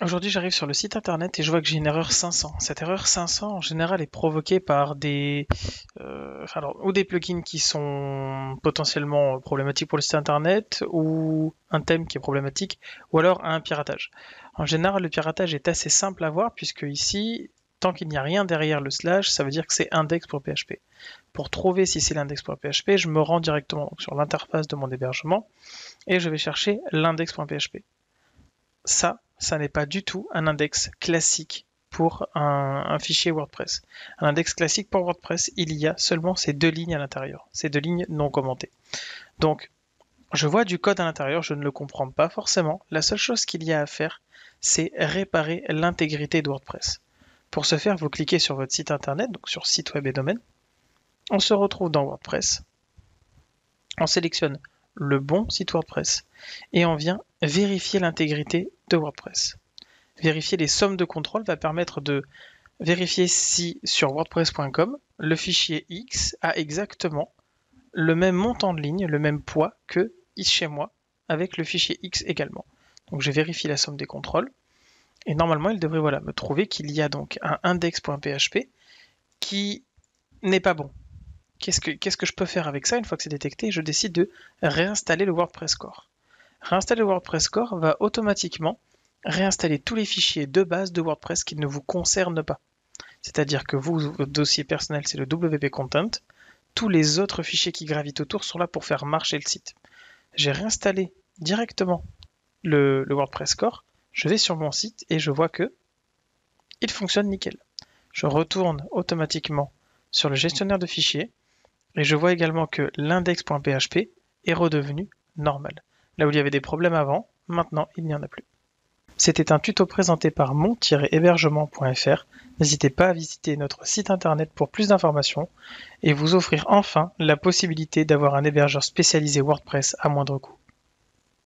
Aujourd'hui, j'arrive sur le site internet et je vois que j'ai une erreur 500. Cette erreur 500, en général, est provoquée par ou des plugins qui sont potentiellement problématiques pour le site internet, ou un thème qui est problématique, ou alors un piratage. En général, le piratage est assez simple à voir puisque ici, tant qu'il n'y a rien derrière le slash, ça veut dire que c'est index.php. Pour trouver si c'est l'index.php, je me rends directement sur l'interface de mon hébergement et je vais chercher l'index.php. Ça n'est pas du tout un index classique pour un fichier WordPress. Un index classique pour WordPress, il y a seulement ces deux lignes à l'intérieur, ces deux lignes non commentées. Donc, je vois du code à l'intérieur, je ne le comprends pas forcément. La seule chose qu'il y a à faire, c'est réparer l'intégrité de WordPress. Pour ce faire, vous cliquez sur votre site internet, donc sur site web et domaine. On se retrouve dans WordPress. On sélectionne le bon site WordPress et on vient vérifier l'intégrité de WordPress. Vérifier les sommes de contrôle va permettre de vérifier si sur wordpress.com, le fichier X a exactement le même montant de ligne, le même poids que chez moi, avec le fichier X également. Donc je vérifie la somme des contrôles, et normalement il devrait me trouver qu'il y a donc un index.php qui n'est pas bon. Qu'est-ce que je peux faire avec ça une fois que c'est détecté? Je décide de réinstaller le WordPress Core. Réinstaller le WordPress Core va automatiquement réinstaller tous les fichiers de base de WordPress qui ne vous concernent pas. C'est-à-dire que votre dossier personnel, c'est le WP Content. Tous les autres fichiers qui gravitent autour sont là pour faire marcher le site. J'ai réinstallé directement le WordPress Core. Je vais sur mon site et je vois que il fonctionne nickel. Je retourne automatiquement sur le gestionnaire de fichiers et je vois également que l'index.php est redevenu normal. Là où il y avait des problèmes avant, maintenant il n'y en a plus. C'était un tuto présenté par mon-hébergement.fr. N'hésitez pas à visiter notre site internet pour plus d'informations et vous offrir enfin la possibilité d'avoir un hébergeur spécialisé WordPress à moindre coût.